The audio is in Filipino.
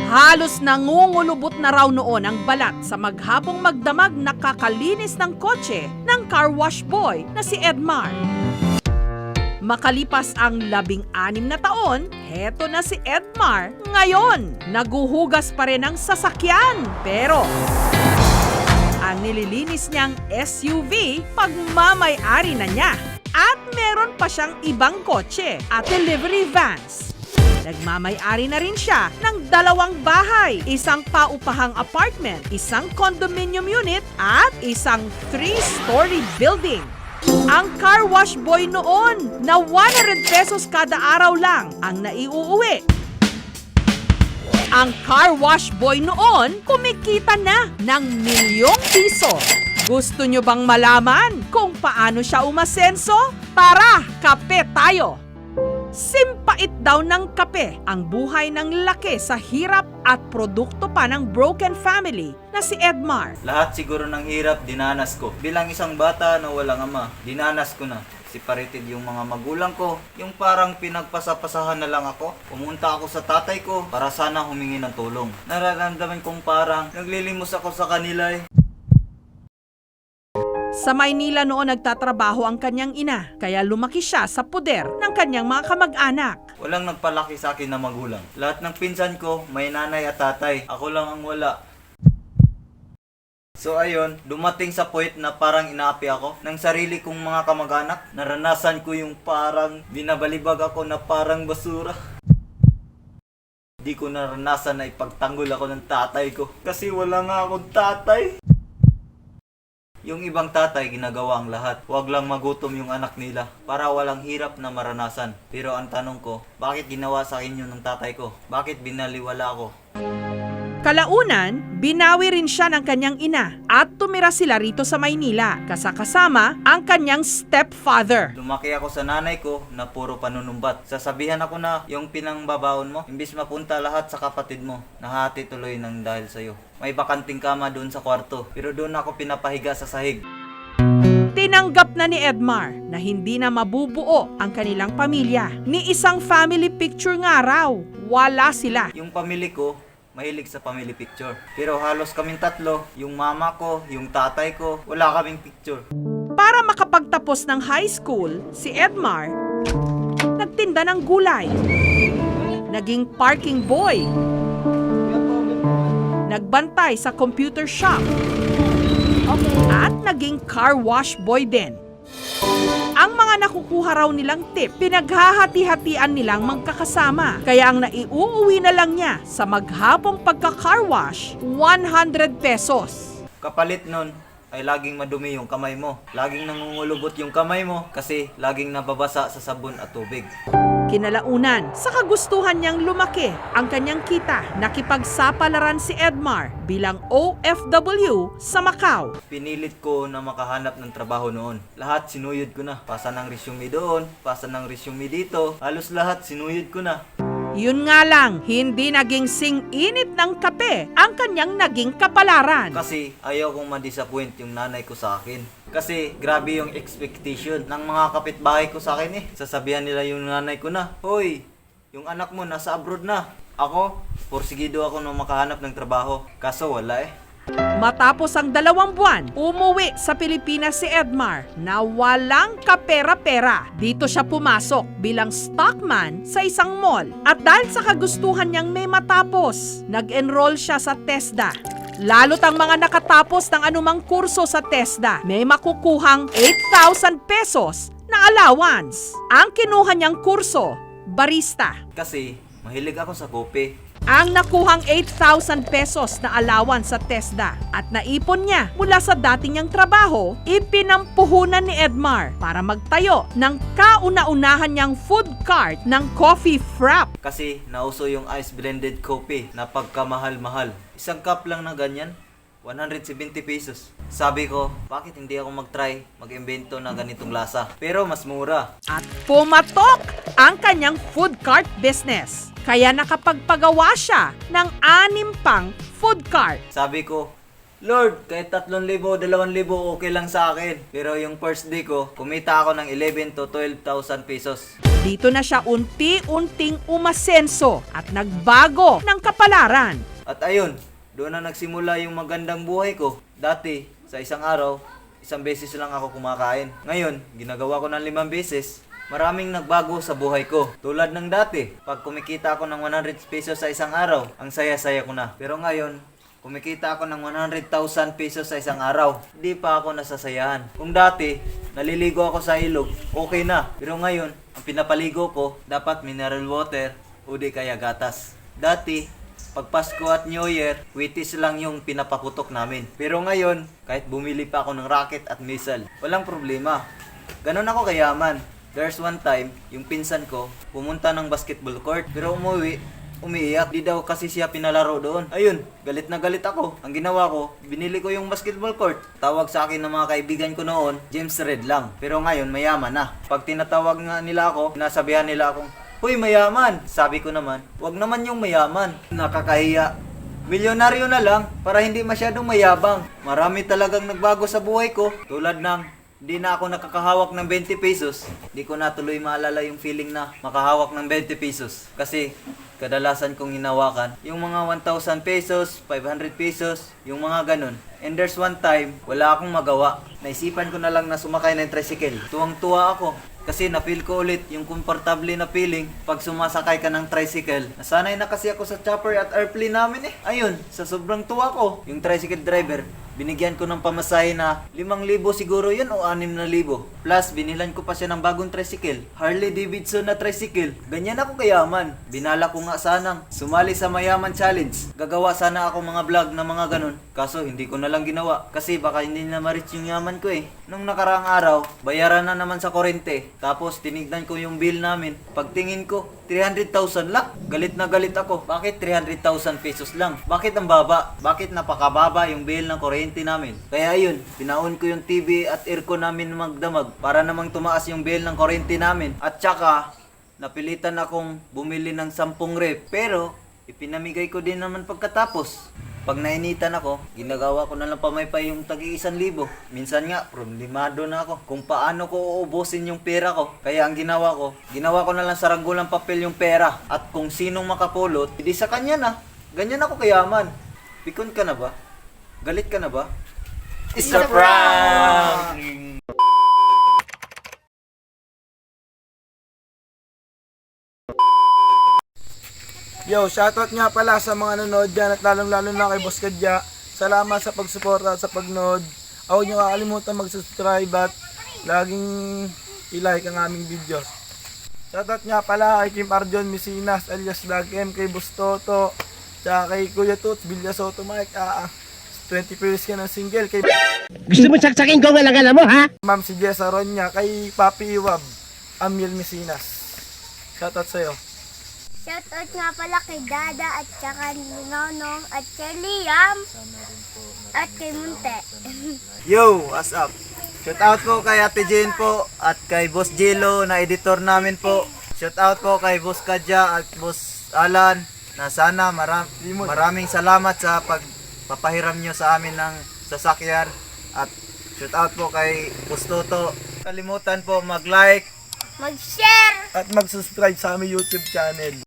Halos nangungulubot na raw noon ang balat sa maghapong magdamag na kakalinis ng kotse ng car wash boy na si Edmar. Makalipas ang 16 na taon, heto na si Edmar. Ngayon, naguhugas pa rin ng sasakyan. Pero ang nililinis niyang SUV, pagmamay-ari na niya. At meron pa siyang ibang kotse at delivery vans. Nagmamay-ari na rin siya ng 2 bahay, isang paupahang apartment, isang condominium unit at isang 3-story building. Ang car wash boy noon na 100 pesos kada araw lang ang naiuuwi. Ang car wash boy noon kumikita na ng ₱1,000,000. Gusto nyo bang malaman kung paano siya umasenso? Tara, kape tayo! Simpait daw ng kape ang buhay ng laki sa hirap at produkto pa ng broken family na si Edmar. Lahat siguro ng hirap dinanas ko. Bilang isang bata na walang ama, dinanas ko na. Separated yung mga magulang ko. Yung parang pinagpasapasahan na lang ako. Pumunta ako sa tatay ko para sana humingi ng tulong. Nararamdaman kong parang naglilimos ako sa kanila eh. Sa Maynila noon nagtatrabaho ang kanyang ina, kaya lumaki siya sa puder ng kanyang mga kamag-anak. Walang nagpalaki sa akin na magulang. Lahat ng pinsan ko may nanay at tatay. Ako lang ang wala. So ayun, dumating sa point na parang inaapi ako ng sarili kong mga kamag-anak. Naranasan ko yung parang binabalibag ako na parang basura. Di ko naranasan na ipagtanggol ako ng tatay ko kasi wala nga akong tatay. Yung ibang tatay ginagawa ang lahat. Huwag lang magutom yung anak nila para walang hirap na maranasan. Pero ang tanong ko, bakit ginawa sa akin yun ng tatay ko? Bakit binaliwala ako? Kalaunan, binawi rin siya ng kanyang ina at tumira sila rito sa Maynila kasama ang kanyang stepfather. Lumaki ako sa nanay ko na puro panunumbat. Sasabihan ako na yung pinangbabaon mo, imbis mapunta lahat sa kapatid mo, nahati tuloy ng dahil sa'yo. May bakanting kama doon sa kwarto, pero doon ako pinapahiga sa sahig. Tinanggap na ni Edmar na hindi na mabubuo ang kanilang pamilya. Ni isang family picture nga raw, wala sila. Yung pamilya ko, mahilig sa family picture. Pero halos kaming tatlo, yung mama ko, yung tatay ko, wala kaming picture. Para makapagtapos ng high school, si Edmar nagtinda ng gulay, naging parking boy, nagbantay sa computer shop, at naging car wash boy din. Ang mga nakukuha raw nilang tip, pinaghahati-hatian nilang magkakasama. Kaya ang naiuuwi na lang niya sa maghapong pagka-car wash, 100 pesos. Kapalit nun ay laging madumi yung kamay mo. Laging nangungulubot yung kamay mo kasi laging nababasa sa sabon at tubig. Kinalaunan, sa kagustuhan niyang lumaki ang kanyang kita, nakipagsapalaran si Edmar bilang OFW sa Macau. Pinilit ko na makahanap ng trabaho noon. Lahat sinuyod ko na. Pasa ng resume doon, pasa ng resume dito. Halos lahat sinuyod ko na. Yun nga lang, hindi naging sing-init ng kape ang kanyang naging kapalaran. Kasi ayaw kong ma-disappoint yung nanay ko sa akin. Kasi grabe yung expectation ng mga kapitbahay ko sa akin eh. Sasabihan nila yung nanay ko na, "Hoy, yung anak mo nasa abroad na." Ako, porsigido ako nung makahanap ng trabaho. Kaso wala eh. Matapos ang 2 buwan, umuwi sa Pilipinas si Edmar na walang kapera-pera. Dito siya pumasok bilang stockman sa isang mall. At dahil sa kagustuhan niyang may matapos, nag-enroll siya sa TESDA. Lalo't ang mga nakatapos ng anumang kurso sa TESDA, may makukuhang 8,000 pesos na allowance. Ang kinuha niyang kurso, barista. Kasi mahilig ako sa kope. Ang nakuhang 8,000 pesos na allowance sa TESDA at naipon niya mula sa dati niyang trabaho, ipinampuhunan ni Edmar para magtayo ng kauna-unahan niyang food cart ng coffee frap. Kasi nauso yung ice blended coffee na pagkamahal-mahal. Isang cup lang na ganyan, 170 pesos. Sabi ko, bakit hindi ako mag-try, mag-imbento na ganitong lasa? Pero mas mura. At pumatok ang kanyang food cart business. Kaya nakapagpagawa siya ng 6 pang food cart. Sabi ko, Lord, kahit 3,000, 2,000 okay lang sa akin. Pero yung first day ko, kumita ako ng 11 to 12,000 pesos. Dito na siya unti-unting umasenso at nagbago ng kapalaran. At ayun, doon na nagsimula yung magandang buhay ko. Dati, sa isang araw, isang beses lang ako kumakain. Ngayon, ginagawa ko ng 5 beses. Maraming nagbago sa buhay ko. Tulad ng dati, pag kumikita ako ng 100 pesos sa isang araw, ang saya-saya ko na. Pero ngayon, kumikita ako ng 100,000 pesos sa isang araw. Di pa ako nasasayahan. Kung dati, naliligo ako sa ilog, okay na. Pero ngayon, ang pinapaligo ko, dapat mineral water o di kaya gatas. Dati, pag Pasko at New Year, wheaties lang yung pinapaputok namin. Pero ngayon, kahit bumili pa ako ng rocket at missile, walang problema. Ganon ako kayaman. There's one time, yung pinsan ko, pumunta ng basketball court. Pero umuwi, umiiyak. Di daw kasi siya pinalaro doon. Ayun, galit na galit ako. Ang ginawa ko, binili ko yung basketball court. Tawag sa akin ng mga kaibigan ko noon, James Red lang. Pero ngayon, mayaman na. Pag tinatawag nga nila ako, sinasabihan nila akong, "Hoy, mayaman!" Sabi ko naman, wag naman yung mayaman. Nakakahiya. Milyonaryo na lang para hindi masyadong mayabang. Marami talagang nagbago sa buhay ko. Tulad ng di na ako nakakahawak ng 20 pesos. Di ko na tuloy maalala yung feeling na makahawak ng 20 pesos. Kasi kadalasan kong hinawakan yung mga 1,000 pesos, 500 pesos, yung mga ganun. And there's one time, wala akong magawa. Naisipan ko na lang na sumakay ng tricycle. Tuwang-tuwa ako. Kasi na-feel ko ulit yung komportable na feeling pag sumasakay ka ng tricycle. Nasanay na kasi ako sa chopper at airplane namin eh. Ayun, sa sobrang tuwa ko, yung tricycle driver, binigyan ko ng pamasahe na 5,000 siguro yun o 6,000. Plus, binilan ko pa siya ng bagong tricycle. Harley Davidson na tricycle. Ganyan ako kayaman. Binala ko nga sanang sumali sa Mayaman Challenge. Gagawa sana ako mga vlog na mga ganun. Kaso hindi ko na lang ginawa. Kasi baka hindi na ma-reach yung yaman ko eh. Nung nakaraang araw, bayaran na naman sa kurente. Tapos tinignan ko yung bill namin. Pagtingin ko, 300,000 lang. Galit na galit ako. Bakit 300,000 pesos lang? Bakit ang baba? Bakit napakababa yung bill ng kuryente namin? Kaya yun, pinaon ko yung TV at aircon namin magdamag para namang tumaas yung bill ng kuryente namin. At saka, napilitan akong bumili ng 10 rep. Pero, ipinamigay ko din naman pagkatapos. Pag nainitan ako, ginagawa ko na lang pamaypay yung tagi 1,000. Minsan nga, problemado na ako kung paano ko uubusin yung pera ko. Kaya ang ginawa ko na lang sa ranggulang papel yung pera. At kung sinong makapulot, edi sa kanya na. Ganyan ako kayaman. Pikon ka na ba? Galit ka na ba? It's a prank! Yo, shoutout nga pala sa mga nanonood dyan at lalong-lalo na kay Boss Kadya. Salamat sa pagsuporta at sa pagnood. Huwag nyo kakalimutan mag-subscribe at laging i-like ang aming videos. Shoutout nga pala kay Kim Arjon Misinas alias Vlog M, kay Boss Toto, tsaka kay Kuya Toots, Vilya Soto Mike, 20 pesos ka ng single, kay Gusto mo saksakin ko ngalangan mo, ha? Ma'am si Jessa Ronya, kay Papi Iwab, Amiel Misinas. Shoutout sa'yo. Shoutout nga pala kay Dada at saka ni Nonong at kay Liam at kay Munte. Yo, what's up? Shout out po kay Ate Jane po at kay Boss Jello na editor namin po. Shout out po kay Boss Kadya at Boss Alan na sana maraming salamat sa pagpapahiram nyo sa amin ng sasakyan. At shout out po kay Boss Toto. Kalimutan po mag-like, Mag-share! At mag-subscribe sa aming YouTube channel.